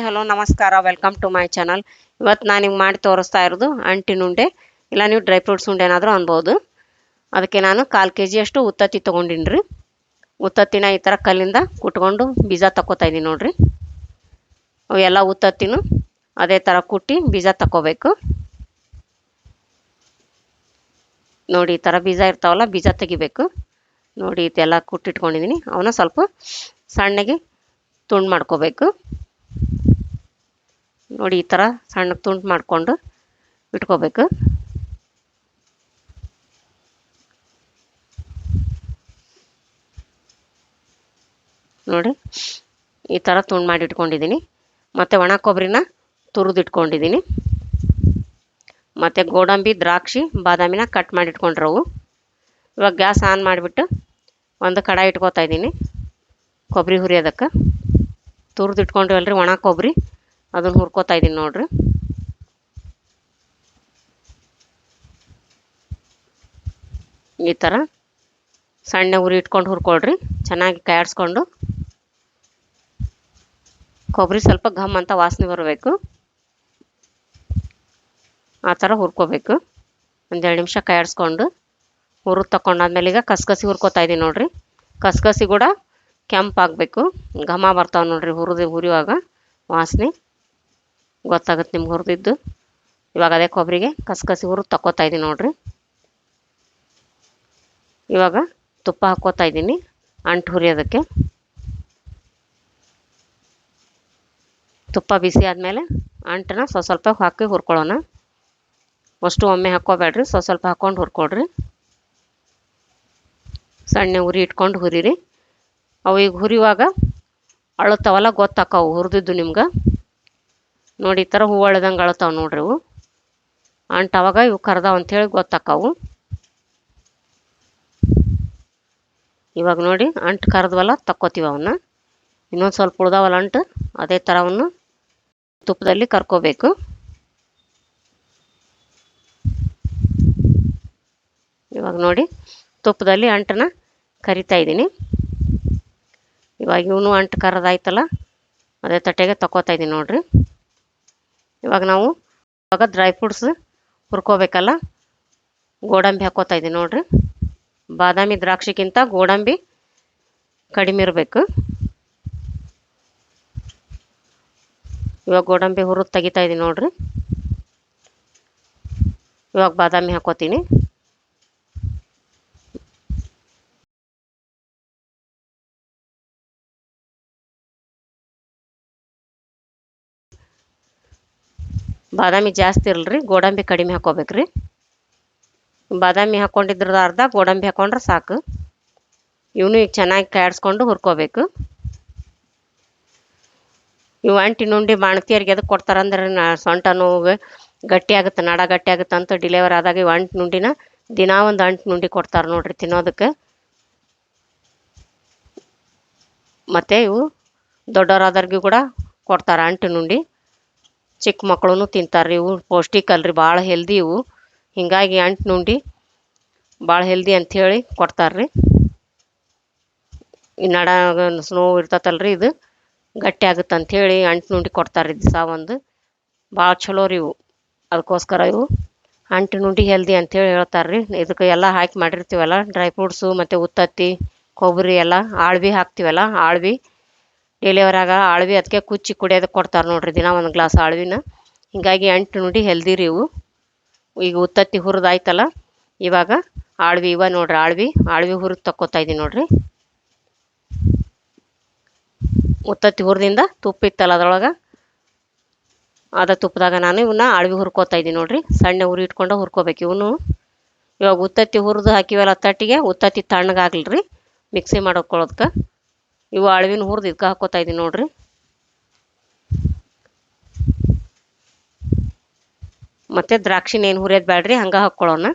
Hello ನಮಸ್ಕಾರ, welcome to my channel. ಇವತ್ತು ನಾನು ನಿಮ್ಗೆ ಮಾಡಿ ತೋರಿಸ್ತಾ ಇರೋದು ಅಂಟಿನ ಉಂಡೆ, ಇಲ್ಲ ನೀವು ಡ್ರೈ ಫ್ರೂಟ್ಸ್ ಉಂಡೆ ಏನಾದರೂ ಅನ್ಬೋದು. ಅದಕ್ಕೆ ನಾನು 1/4 kg ಅಷ್ಟು ಉತ್ತತ್ತಿ ತೊಗೊಂಡಿನಿ ರೀ. ಉತ್ತತ್ತಿನ ಈ ಥರ ಕಲ್ಲಿಂದ ಕುಟ್ಕೊಂಡು ಬೀಜ ತಕ್ಕೋತಾ ಇದ್ದೀನಿ ನೋಡಿರಿ. ಅವೆಲ್ಲ ಉತ್ತತ್ತಿನೂ ಅದೇ ಥರ ಕುಟ್ಟಿ ಬೀಜ ತಕ್ಕೋಬೇಕು ನೋಡಿ. ಈ ಥರ ಬೀಜ ಇರ್ತಾವಲ್ಲ, ಬೀಜ ತೆಗಿಬೇಕು ನೋಡಿ. ಇದೆಲ್ಲ ಕುಟ್ಟಿಟ್ಕೊಂಡಿದ್ದೀನಿ. ಅವನ್ನ ಸ್ವಲ್ಪ ಸಣ್ಣಗೆ ತುಂಡು ಮಾಡ್ಕೋಬೇಕು ನೋಡಿ. ಈ ಥರ ಸಣ್ಣ ತುಂಡು ಮಾಡಿಕೊಂಡು ಇಟ್ಕೋಬೇಕು ನೋಡಿ. ಈ ಥರ ತುಂಡು ಮಾಡಿ ಇಟ್ಕೊಂಡಿದ್ದೀನಿ. ಮತ್ತು ಒಣ ಕೊಬ್ಬರಿನ ತುರಿದು ಇಟ್ಕೊಂಡಿದ್ದೀನಿ. ಮತ್ತು ಗೋಡಂಬಿ, ದ್ರಾಕ್ಷಿ, ಬಾದಾಮಿನ ಕಟ್ ಮಾಡಿ ಇಟ್ಕೊಂಡ್ರವು. ಇವಾಗ ಗ್ಯಾಸ್ ಆನ್ ಮಾಡಿಬಿಟ್ಟು ಒಂದು ಕಡಾಯಿ ಇಟ್ಕೋತಾ ಇದ್ದೀನಿ ಕೊಬ್ಬರಿ ಹುರಿಯೋದಕ್ಕೆ. ತುರಿದು ಇಟ್ಕೊಂಡಿವಲ್ರಿ ಒಣ ಕೊಬ್ಬರಿ, ಅದನ್ನು ಹುರ್ಕೋತಾ ಇದ್ದೀನಿ ನೋಡ್ರಿ. ಈ ಥರ ಸಣ್ಣ ಉರಿ ಇಟ್ಕೊಂಡು ಹುರ್ಕೊಳ್ರಿ. ಚೆನ್ನಾಗಿ ಕಾಯಿಸ್ಕೊಂಡು ಕೊಬ್ಬರಿ ಸ್ವಲ್ಪ ಘಮ್ ಅಂತ ವಾಸನೆ ಬರಬೇಕು, ಆ ಥರ ಹುರ್ಕೋಬೇಕು. 1-2 ನಿಮಿಷ ಕಾಯಿಸ್ಕೊಂಡು ಹುರಿದು ತಗೊಂಡಾದ್ಮೇಲೆ ಈಗ ಕಸ್ಕಸಿ ಹುರ್ಕೋತಾ ಇದ್ದೀನಿ ನೋಡ್ರಿ. ಕಸ್ಕಸಿ ಕೂಡ ಕೆಂಪಾಗಬೇಕು, ಘಮ ಬರ್ತಾವೆ ನೋಡ್ರಿ. ಹುರಿಯುವಾಗ ವಾಸನೆ ಗೊತ್ತಾಗುತ್ತೆ ನಿಮ್ಗೆ ಹುರಿದಿದ್ದು. ಇವಾಗ ಅದೇ ಕೊಬ್ಬರಿಗೆ ಕಸ್ಕಸಿ ಹುರಿದು ತಗೋತಾ ಇದ್ದೀನಿ ನೋಡ್ರಿ. ಇವಾಗ ತುಪ್ಪ ಹಾಕ್ಕೋತಾ ಇದ್ದೀನಿ ಅಂಟು ಹುರಿಯೋದಕ್ಕೆ. ತುಪ್ಪ ಬಿಸಿ ಆದಮೇಲೆ ಅಂಟನ್ನ ಸ್ವಲ್ಪ ಹಾಕಿ ಹುರ್ಕೊಳ್ಳೋಣ. ಅಷ್ಟು ಒಮ್ಮೆ ಹಾಕ್ಕೋಬೇಡ್ರಿ, ಸ್ವಲ್ಪ ಹಾಕ್ಕೊಂಡು ಹುರ್ಕೊಳ್ರಿ. ಸಣ್ಣ ಉರಿ ಇಟ್ಕೊಂಡು ಹುರಿರಿ. ಅವು ಈಗ ಹುರಿಯುವಾಗ ಅಳುತ್ತಾವಲ್ಲ, ಗೊತ್ತಾಕವು ಹುರಿದಿದ್ದು ನಿಮ್ಗೆ ನೋಡಿ. ಈ ಥರ ಹೂವು ಅಳ್ದಂಗೆ ಅಳುತ್ತಾವೆ ನೋಡ್ರಿ. ಇವು ಅಂಟು ಅವಾಗ ಇವು ಕರ್ದಾವ ಅಂಥೇಳಿ ಗೊತ್ತಾಕವು. ಇವಾಗ ನೋಡಿ ಅಂಟು ಕರೆದ್ವಲ್ಲ, ತಕ್ಕೋತೀವಿ ಅವನ್ನ. ಇನ್ನೊಂದು ಸ್ವಲ್ಪ ಉಳ್ದಾವಲ್ಲ ಅಂಟು, ಅದೇ ಥರ ಅವನ್ನು ತುಪ್ಪದಲ್ಲಿ ಕರ್ಕೋಬೇಕು. ಇವಾಗ ನೋಡಿ ತುಪ್ಪದಲ್ಲಿ ಅಂಟನ್ನ ಕರಿತಾ ಇದ್ದೀನಿ. ಇವಾಗ ಇವನು ಅಂಟು ಕರೆದಾಯ್ತಲ್ಲ, ಅದೇ ತಟ್ಟೆಗೆ ತಕ್ಕೋತಾ ಇದ್ದೀನಿ ನೋಡ್ರಿ. ಇವಾಗ ಡ್ರೈ ಫ್ರೂಟ್ಸ್ ಹುರ್ಕೋಬೇಕಲ್ಲ, ಗೋಡಂಬಿ ಹಾಕ್ಕೋತಾ ಇದ್ದೀನಿ ನೋಡ್ರಿ. ಬಾದಾಮಿ, ದ್ರಾಕ್ಷಿಗಿಂತ ಗೋಡಂಬಿ ಕಡಿಮೆ ಇರಬೇಕು. ಇವಾಗ ಗೋಡಂಬಿ ಹುರಿದು ತೆಗಿತಾ ಇದ್ದೀನಿ ನೋಡ್ರಿ. ಇವಾಗ ಬಾದಾಮಿ ಹಾಕ್ಕೋತೀನಿ. ಬಾದಾಮಿ ಜಾಸ್ತಿ ಇರಲ್ರಿ, ಗೋಡಂಬಿ ಕಡಿಮೆ ಹಾಕ್ಕೋಬೇಕ್ರಿ. ಬಾದಾಮಿ ಹಾಕ್ಕೊಂಡಿದ್ರದ ಅರ್ಧ, ಗೋಡಂಬಿ ಹಾಕ್ಕೊಂಡ್ರೆ ಸಾಕು. ಇವನು ಈಗ ಚೆನ್ನಾಗಿ ಕಾಯಿಸ್ಕೊಂಡು ಹುರ್ಕೋಬೇಕು. ಇವು ಅಂಟಿನ ಉಂಡೆ ಬಾಣತಿಯರಿಗೆ ಎದಕ್ಕೆ ಕೊಡ್ತಾರಂದ್ರೆ, ಸೊಂಟ ನೋವು ಗಟ್ಟಿ ಆಗುತ್ತೆ, ನಡ ಗಟ್ಟಿ ಆಗುತ್ತೆ ಅಂತ ಡಿಲಿವರ್ ಆದಾಗ ಇವು ಅಂಟಿನ ಉಂಡಿನ ದಿನಾ ಒಂದು ಅಂಟಿನ ಉಂಡೆ ಕೊಡ್ತಾರೆ ನೋಡ್ರಿ ತಿನ್ನೋದಕ್ಕೆ. ಮತ್ತು ಇವು ದೊಡ್ಡವರಾದವ್ರಿಗೂ ಕೂಡ ಕೊಡ್ತಾರೆ ಅಂಟಿನ ಉಂಡೆ. ಚಿಕ್ಕ ಮಕ್ಕಳು ತಿಂತಾರೆ. ಇವು ಪೌಷ್ಟಿಕ ಅಲ್ರಿ, ಭಾಳ ಹೆಲ್ದಿ ಇವು. ಹೀಗಾಗಿ ಅಂಟಿನ ಉಂಡೆ ಭಾಳ ಹೆಲ್ದಿ ಅಂಥೇಳಿ ಕೊಡ್ತಾರೆ ರೀ. ಈ ನಡ ನೋವು ಇರ್ತತಲ್ರಿ, ಇದು ಗಟ್ಟಿ ಆಗುತ್ತೆ ಅಂಥೇಳಿ ಅಂಟಿನ ಉಂಡೆ ಕೊಡ್ತಾರೆ ದಿವಸ ಒಂದು. ಭಾಳ ಚಲೋ ರೀ ಇವು. ಅದಕ್ಕೋಸ್ಕರ ಇವು ಅಂಟಿನ ಉಂಡೆ ಹೆಲ್ದಿ ಅಂಥೇಳಿ ಹೇಳ್ತಾರೆ ರೀ. ಇದಕ್ಕೆ ಎಲ್ಲ ಹಾಕಿ ಮಾಡಿರ್ತೀವಲ್ಲ, ಡ್ರೈ ಫ್ರೂಟ್ಸು ಮತ್ತು ಉತ್ತತ್ತಿ, ಕೊಬ್ಬರಿ ಎಲ್ಲ ಆಳ್ವಿ ಹಾಕ್ತೀವಲ್ಲ, ಆಳ್ವಿ ಡೆಲಿವರಾಗ ಆಳ್ವಿ ಅದಕ್ಕೆ ಕುಚ್ಚಿ ಕುಡಿಯೋದಕ್ಕೆ ಕೊಡ್ತಾರೆ ನೋಡ್ರಿ ದಿನ ಒಂದು ಗ್ಲಾಸ್ ಆಳ್ವಿನ. ಹೀಗಾಗಿ ಅಂಟಿನ ಉಂಡೆ ಹೆಲ್ದಿ ರೀ ಇವು. ಈಗ ಉತ್ತತ್ತಿ ಹುರಿದಾಯ್ತಲ್ಲ, ಇವಾಗ ಆಳ್ವಿ ಇವ ನೋಡ್ರಿ. ಆಳ್ವಿ ಹುರಿದು ತಕ್ಕೋತಾ ಇದ್ದೀನಿ ನೋಡ್ರಿ. ಉತ್ತತ್ತಿ ಹುರಿದಿಂದ ತುಪ್ಪ ಇತ್ತಲ್ಲ ಅದ್ರೊಳಗೆ, ಅದ ತುಪ್ಪದಾಗ ನಾನು ಇವನ್ನ ಆಳ್ವಿ ಹುರ್ಕೋತಾ ಇದ್ದೀನಿ ನೋಡ್ರಿ. ಸಣ್ಣ ಉರಿ ಇಟ್ಕೊಂಡು ಹುರ್ಕೋಬೇಕು ಇವನು. ಇವಾಗ ಉತ್ತತ್ತಿ ಹುರಿದು ಹಾಕಿವಲ್ಲ ತಟ್ಟಿಗೆ, ಉತ್ತತ್ತಿ ತಣ್ಣಗಾಗ್ಲಿ ಮಿಕ್ಸಿ ಮಾಡ್ಕೊಳ್ಳೋದಕ್ಕೆ. ಇವು ಆಳ್ವಿನ ಹುರಿದು ಇದಕ್ಕೆ ಹಾಕ್ಕೋತಾ ಇದ್ದೀನಿ ನೋಡ್ರಿ. ಮತ್ತು ದ್ರಾಕ್ಷಿನ ಏನು ಹುರಿಯೋದು ಬೇಡ್ರಿ, ಹಂಗೆ ಹಾಕ್ಕೊಳ್ಳೋಣ.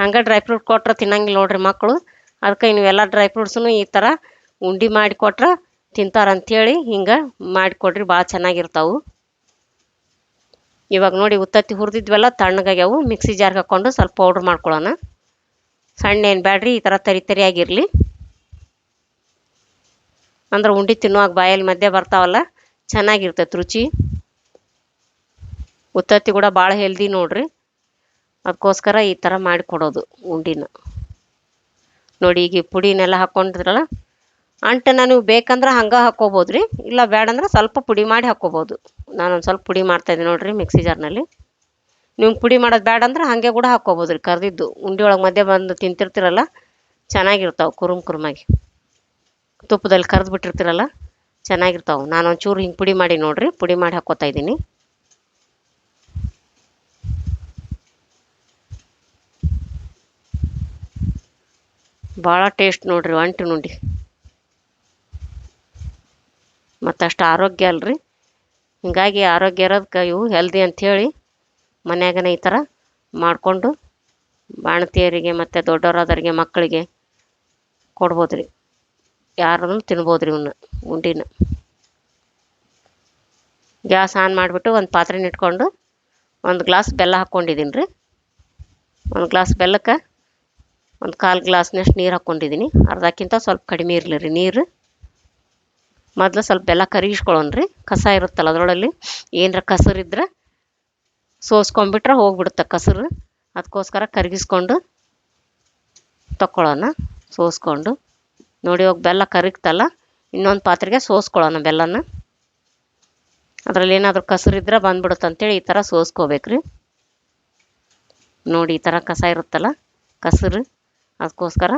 ಹಂಗೆ ಡ್ರೈ ಫ್ರೂಟ್ ಕೊಟ್ರೆ ತಿನ್ನಂಗಿಲ್ಲ ನೋಡ್ರಿ ಮಕ್ಕಳು. ಅದಕ್ಕೆ ನೀವೆಲ್ಲ ಡ್ರೈ ಫ್ರೂಟ್ಸನ್ನು ಈ ಥರ ಉಂಡೆ ಮಾಡಿ ಕೊಟ್ರೆ ತಿಂತಾರಂಥೇಳಿ ಹಿಂಗೆ ಮಾಡಿಕೊಡ್ರಿ, ಭಾಳ ಚೆನ್ನಾಗಿರ್ತಾವೆ. ಇವಾಗ ನೋಡಿ ಉತ್ತತ್ತಿ ಹುರಿದಿದ್ವಲ್ಲ, ತಣ್ಣಗಾಗ್ಯಾವು. ಮಿಕ್ಸಿ ಜಾರ್ಗೆ ಹಾಕ್ಕೊಂಡು ಸ್ವಲ್ಪ ಪೌಡ್ರ್ ಮಾಡ್ಕೊಳ್ಳೋಣ. ಸಣ್ಣ ಏನು ಬೇಡ್ರಿ, ಈ ಥರ ತರಿ ತರಿಯಾಗಿರಲಿ. ಅಂದ್ರೆ ಉಂಡೆ ತಿನ್ನುವಾಗ ಬಾಯಲ್ಲಿ ಮಧ್ಯೆ ಬರ್ತಾವಲ್ಲ, ಚೆನ್ನಾಗಿರ್ತೈತೆ ರುಚಿ. ಉತ್ತತ್ತಿ ಕೂಡ ಭಾಳ ಹೆಲ್ದಿ ನೋಡ್ರಿ. ಅದಕ್ಕೋಸ್ಕರ ಈ ಥರ ಮಾಡಿಕೊಡೋದು ಉಂಡಿನ. ನೋಡಿ ಈಗ ಈ ಪುಡಿನೆಲ್ಲ ಹಾಕ್ಕೊಂಡಿದ್ರಲ್ಲ, ಅಂಟನ್ನ ನೀವು ಬೇಕಂದ್ರೆ ಹಂಗೆ ಹಾಕ್ಕೋಬೋದು ರೀ, ಇಲ್ಲ ಬೇಡಂದ್ರೆ ಸ್ವಲ್ಪ ಪುಡಿ ಮಾಡಿ ಹಾಕ್ಕೋಬೋದು. ನಾನೊಂದು ಸ್ವಲ್ಪ ಪುಡಿ ಮಾಡ್ತಾಯಿದ್ದೆ ನೋಡಿರಿ ಮಿಕ್ಸಿ ಜಾರ್ನಲ್ಲಿ. ನೀವು ಪುಡಿ ಮಾಡೋದು ಬೇಡ ಅಂದ್ರೆ ಹಾಗೆ ಕೂಡ ಹಾಕ್ಕೋಬೋದು ರೀ. ಕರ್ದಿದ್ದು ಉಂಡೆ ಒಳಗೆ ಮಧ್ಯೆ ಬಂದು ತಿಂತಿರ್ತಿರಲ್ಲ, ಚೆನ್ನಾಗಿರ್ತಾವೆ ಕುರುಮಾಗಿ. ತುಪ್ಪದಲ್ಲಿ ಕರೆದು ಬಿಟ್ಟಿರ್ತೀರಲ್ಲ, ಚೆನ್ನಾಗಿರ್ತಾವೆ. ನಾನು ಒಂಚೂರು ಹಿಂಗೆ ಪುಡಿ ಮಾಡಿ ನೋಡಿರಿ, ಪುಡಿ ಮಾಡಿ ಹಾಕ್ಕೋತಾ ಇದ್ದೀನಿ. ಭಾಳ ಟೇಸ್ಟ್ ನೋಡ್ರಿ ಅಂಟಿನ ಉಂಡೆ. ಮತ್ತಷ್ಟು ಆರೋಗ್ಯ ಅಲ್ರಿ, ಹೀಗಾಗಿ ಆರೋಗ್ಯ ಇರೋದಕ್ಕೆ ಇವು ಹೆಲ್ದಿ ಅಂಥೇಳಿ ಮನ್ಯಾಗನೇ ಈ ಥರ ಮಾಡಿಕೊಂಡು ಬಾಣತಿಯರಿಗೆ ಮತ್ತು ದೊಡ್ಡವರಾದವರಿಗೆ ಮಕ್ಕಳಿಗೆ ಕೊಡ್ಬೋದು ರೀ. ಯಾರನ್ನು ತಿನ್ಬೋದು ರೀ ಇವನ್ನ ಉಂಡಿನ. ಗ್ಯಾಸ್ ಆನ್ ಮಾಡಿಬಿಟ್ಟು ಒಂದು ಪಾತ್ರೆನ ಇಟ್ಕೊಂಡು ಒಂದು ಗ್ಲಾಸ್ ಬೆಲ್ಲ ಹಾಕ್ಕೊಂಡಿದ್ದೀನಿ ರೀ. ಒಂದು ಗ್ಲಾಸ್ ಬೆಲ್ಲಕ್ಕೆ ಒಂದು 1/4 ಗ್ಲಾಸ್ನಷ್ಟು ನೀರು ಹಾಕ್ಕೊಂಡಿದ್ದೀನಿ. ಅರ್ಧಕ್ಕಿಂತ ಸ್ವಲ್ಪ ಕಡಿಮೆ ಇರಲಿ ರೀ ನೀರು. ಮೊದಲು ಸ್ವಲ್ಪ ಬೆಲ್ಲ ಕರಗಿಸ್ಕೊಳ್ಳೋಣ ರೀ. ಕಸ ಇರುತ್ತಲ್ಲ ಅದರೊಳಲ್ಲಿ ಏನರ ಕಸರಿದ್ರೆ ಸೋಸ್ಕೊಂಡ್ಬಿಟ್ರೆ ಹೋಗ್ಬಿಡುತ್ತೆ ಕಸರು. ಅದಕ್ಕೋಸ್ಕರ ಕರಗಿಸ್ಕೊಂಡು ತಗೊಳ್ಳೋಣ. ಸೋಸ್ಕೊಂಡು ನೋಡಿ, ಹೋಗಿ ಬೆಲ್ಲ ಕರಗ್ತಲ್ಲ, ಇನ್ನೊಂದು ಪಾತ್ರೆಗೆ ಸೋಸ್ಕೊಳ್ಳೋಣ ಬೆಲ್ಲನ. ಅದರಲ್ಲಿ ಏನಾದರೂ ಕಸರಿದ್ರೆ ಬಂದ್ಬಿಡುತ್ತೆ ಅಂತೇಳಿ ಈ ಥರ ಸೋಸ್ಕೋಬೇಕ್ರಿ. ನೋಡಿ ಈ ಥರ ಕಸ ಇರುತ್ತಲ್ಲ ಕಸರು, ಅದಕ್ಕೋಸ್ಕರ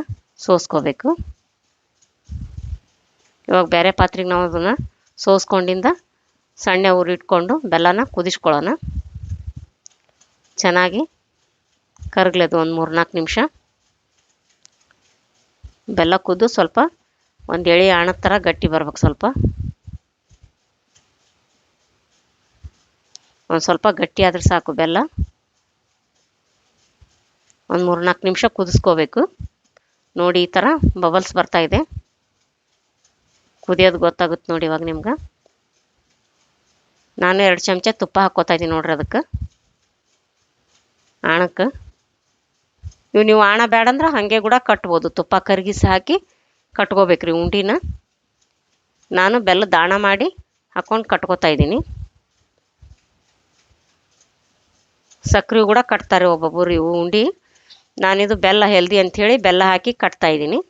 ಸೋಸ್ಕೋಬೇಕು. ಇವಾಗ ಬೇರೆ ಪಾತ್ರೆಗೆ ನಾವು ಅದನ್ನು ಸೋಸ್ಕೊಂಡಿಂದ ಸಣ್ಣ ಉರಿ ಇಟ್ಕೊಂಡು ಬೆಲ್ಲನ ಕುದಿಸ್ಕೊಳ್ಳೋಣ. ಚೆನ್ನಾಗಿ ಕರಗ್ಲದು ಒಂದು 3-4 ನಿಮಿಷ. ಬೆಲ್ಲ ಕುದ್ದು ಸ್ವಲ್ಪ ಒಂದು ಎಳೆ ಆಣದ ಥರ ಗಟ್ಟಿ ಬರ್ಬೇಕು. ಒಂದು ಸ್ವಲ್ಪ ಗಟ್ಟಿ ಆದ್ರೆ ಸಾಕು ಬೆಲ್ಲ. ಒಂದು 3-4 ನಿಮಿಷ ಕುದಿಸ್ಕೋಬೇಕು. ನೋಡಿ ಈ ಥರ ಬಬಲ್ಸ್ ಬರ್ತಾಯಿದೆ, ಕುದಿಯೋದು ಗೊತ್ತಾಗುತ್ತೆ ನೋಡಿ ಇವಾಗ ನಿಮ್ಗೆ. ನಾನು 2 ಚಮಚ ತುಪ್ಪ ಹಾಕ್ಕೋತಾ ಇದ್ದೀನಿ ನೋಡ್ರಿ ಅದಕ್ಕೆ, ಆಣಕ್ಕೆ. ನೀವು ಆಣ ಬೇಡಂದ್ರೆ ಹಾಗೆ ಕೂಡ ಕಟ್ಬೋದು, ತುಪ್ಪ ಕರಗಿಸಿ ಹಾಕಿ ಕಟ್ಕೋಬೇಕ್ರಿ ಉಂಡಿನ. ನಾನು ಬೆಲ್ಲದ ಆಣ ಮಾಡಿ ಹಾಕ್ಕೊಂಡು ಕಟ್ಕೋತಾ ಇದ್ದೀನಿ. ಸಕ್ಕರೆ ಕೂಡ ಕಟ್ತಾರೆ ಒಬ್ಬೊಬ್ಬರು ಇವು ಉಂಡೆ. ನಾನಿದು ಬೆಲ್ಲ ಹೆಲ್ದಿ ಅಂಥೇಳಿ ಬೆಲ್ಲ ಹಾಕಿ ಕಟ್ತಾ ಇದ್ದೀನಿ.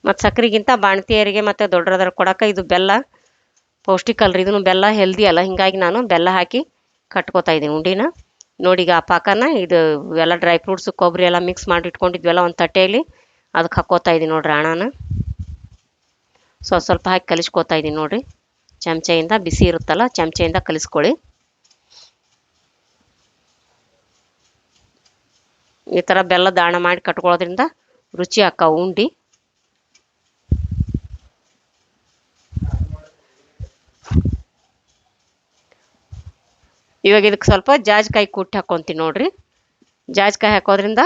ಮತ್ತು ಸಕ್ಕರೆಗಿಂತ ಬಾಣತಿಯರಿಗೆ ಮತ್ತು ದೊಡ್ಡರದ್ರ ಕೊಡೋಕೆ ಇದು ಬೆಲ್ಲ ಪೌಷ್ಟಿಕ ಅಲ್ರಿ. ಇದನ್ನು ಬೆಲ್ಲ ಹೆಲ್ದಿ ಅಲ್ಲ, ಹೀಗಾಗಿ ನಾನು ಬೆಲ್ಲ ಹಾಕಿ ಕಟ್ಕೋತಾ ಇದ್ದೀನಿ ಉಂಡಿನ. ನೋಡಿ ಈಗ ಆ ಪಾಕನ ಇದು ಎಲ್ಲ ಡ್ರೈ ಫ್ರೂಟ್ಸು ಕೊಬ್ಬರಿ ಎಲ್ಲ ಮಿಕ್ಸ್ ಮಾಡಿ ಇಟ್ಕೊಂಡಿದ್ವೆಲ್ಲ ಒಂದು ತಟ್ಟೆಯಲ್ಲಿ ಅದಕ್ಕೆ ಹಾಕ್ಕೋತಾ ಇದ್ದೀನಿ ನೋಡಿರಿ ಆಣನ. ಸ್ವಲ್ಪ ಹಾಕಿ ಕಲಿಸ್ಕೋತಾ ಇದ್ದೀನಿ ನೋಡಿರಿ. ಚಮಚೆಯಿಂದ ಬಿಸಿ ಇರುತ್ತಲ್ಲ, ಚಮಚೆಯಿಂದ ಕಲಿಸ್ಕೊಳ್ಳಿ. ಈ ಥರ ಬೆಲ್ಲದ ಆಣ ಮಾಡಿ ಕಟ್ಕೊಳ್ಳೋದ್ರಿಂದ ರುಚಿ ಆಕ್ಕಾವು ಉಂಡೆ. ಇವಾಗ ಇದಕ್ಕೆ ಸ್ವಲ್ಪ ಜಾಜಿಕಾಯಿ ಕುಟ್ಟಿ ಹಾಕ್ಕೊತೀನಿ ನೋಡಿರಿ. ಜಾಜಿಕಾಯಿ ಹಾಕೋದ್ರಿಂದ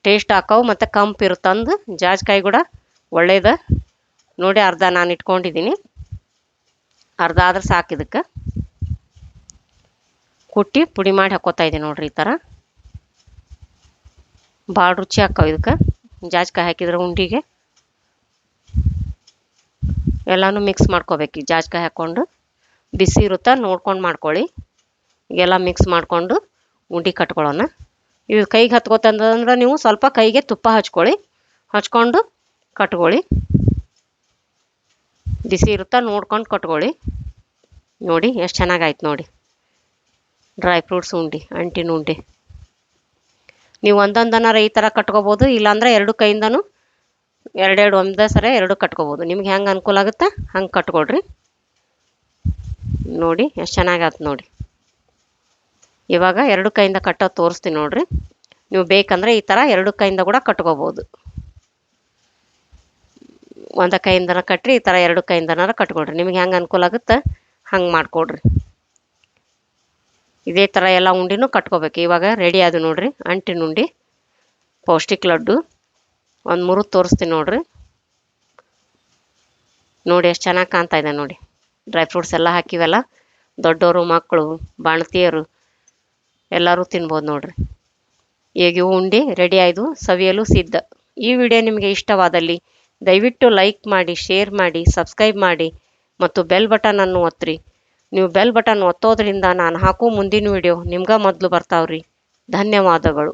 ಟೇಸ್ಟ್ ಹಾಕಾವು ಮತ್ತು ಕಂಪು ಇರುತ್ತಂದು. ಜಾಜಿಕಾಯಿ ಕೂಡ ಒಳ್ಳೇದು ನೋಡಿ. ಅರ್ಧ ನಾನು ಇಟ್ಕೊಂಡಿದ್ದೀನಿ, ಅರ್ಧ ಆದ್ರೆ ಸಾಕು. ಇದಕ್ಕೆ ಕುಟ್ಟಿ ಪುಡಿ ಮಾಡಿ ಹಾಕ್ಕೋತಾ ಇದ್ದೀನಿ ನೋಡಿರಿ. ಈ ಥರ ಭಾಳ ರುಚಿ ಹಾಕಾವು ಇದಕ್ಕೆ ಜಾಜಿಕಾಯಿ ಹಾಕಿದ್ರೆ ಉಂಡಿಗೆ. ಎಲ್ಲನೂ ಮಿಕ್ಸ್ ಮಾಡ್ಕೋಬೇಕು. ಈಗ ಜಾಜಿಕಾಯಿ ಹಾಕ್ಕೊಂಡು ಬಿಸಿ ಇರುತ್ತಾ ನೋಡ್ಕೊಂಡು ಮಾಡ್ಕೊಳ್ಳಿ. ಈಗೆಲ್ಲ ಮಿಕ್ಸ್ ಮಾಡಿಕೊಂಡು ಉಂಡೆ ಕಟ್ಕೊಳ್ಳೋಣ. ಇದು ಕೈಗೆ ಹತ್ಕೋತಂದ್ರೆ ನೀವು ಸ್ವಲ್ಪ ಕೈಗೆ ತುಪ್ಪ ಹಚ್ಕೊಂಡು ಕಟ್ಕೊಳ್ಳಿ. ಬಿಸಿ ಇರುತ್ತಾ ನೋಡ್ಕೊಂಡು ಕಟ್ಕೊಳ್ಳಿ. ನೋಡಿ ಎಷ್ಟು ಚೆನ್ನಾಗಾಯ್ತು ನೋಡಿ ಡ್ರೈ ಫ್ರೂಟ್ಸ್ ಉಂಡೆ, ಅಂಟಿನ ಉಂಡೆ. ನೀವು ಒಂದೊಂದನಾರ ಈ ಥರ ಕಟ್ಕೋಬೋದು, ಇಲ್ಲಾಂದ್ರೆ 2 ಕೈಯಿಂದನೂ 2 ಒಂದೇ ಸರಿ 2 ಕಟ್ಕೋಬೋದು. ನಿಮ್ಗೆ ಹೆಂಗೆ ಅನುಕೂಲ ಆಗುತ್ತೆ ಹಂಗೆ ಕಟ್ಕೊಳ್ರಿ. ನೋಡಿ ಎಷ್ಟು ಚೆನ್ನಾಗಾಯ್ತು ನೋಡಿ. ಇವಾಗ 2 ಕೈಯಿಂದ ಕಟ್ಟೋದು ತೋರಿಸ್ತೀನಿ ನೋಡಿರಿ. ನೀವು ಬೇಕಂದರೆ ಈ ಥರ 2 ಕೈಯಿಂದ ಕೂಡ ಕಟ್ಕೋಬೋದು. ಒಂದು ಕೈಯಿಂದನ ಕಟ್ರಿ, ಈ ಥರ 2 ಕೈಯಿಂದನಾರ ಕಟ್ಕೊಳ್ರಿ. ನಿಮಗೆ ಹೆಂಗೆ ಅನುಕೂಲ ಆಗುತ್ತೆ ಹಂಗೆ ಮಾಡಿಕೊಡ್ರಿ. ಇದೇ ಥರ ಎಲ್ಲ ಉಂಡಿನೂ ಕಟ್ಕೋಬೇಕು. ಇವಾಗ ರೆಡಿ ಆದು ನೋಡಿರಿ ಅಂಟಿನ ಉಂಡೆ, ಪೌಷ್ಟಿಕ ಲಡ್ಡು. ಒಂದು 3 ತೋರಿಸ್ತೀನಿ ನೋಡಿರಿ. ನೋಡಿ ಎಷ್ಟು ಚೆನ್ನಾಗಿ ಕಾಣ್ತಾ ಇದೆ ನೋಡಿ. ಡ್ರೈ ಫ್ರೂಟ್ಸ್ ಎಲ್ಲ ಹಾಕಿವೆಲ್ಲ, ದೊಡ್ಡವರು ಮಕ್ಕಳು ಬಾಣತಿಯರು ಎಲ್ಲರೂ ತಿನ್ಬೋದು ನೋಡಿರಿ. ಈಗ ಇವು ಉಂಡೆ ರೆಡಿ ಆಯಿತು, ಸವಿಯಲು ಸಿದ್ಧ. ಈ ವಿಡಿಯೋ ನಿಮಗೆ ಇಷ್ಟವಾದಲ್ಲಿ ದಯವಿಟ್ಟು ಲೈಕ್ ಮಾಡಿ, ಶೇರ್ ಮಾಡಿ, ಸಬ್ಸ್ಕ್ರೈಬ್ ಮಾಡಿ ಮತ್ತು ಬೆಲ್ ಬಟನನ್ನು ಒತ್ತಿರಿ. ನೀವು ಬೆಲ್ ಬಟನ್ ಒತ್ತೋದ್ರಿಂದ ನಾನು ಹಾಕೋ ಮುಂದಿನ ವಿಡಿಯೋ ನಿಮ್ಗೆ ಮೊದಲು ಬರ್ತಾವ್ರಿ. ಧನ್ಯವಾದಗಳು.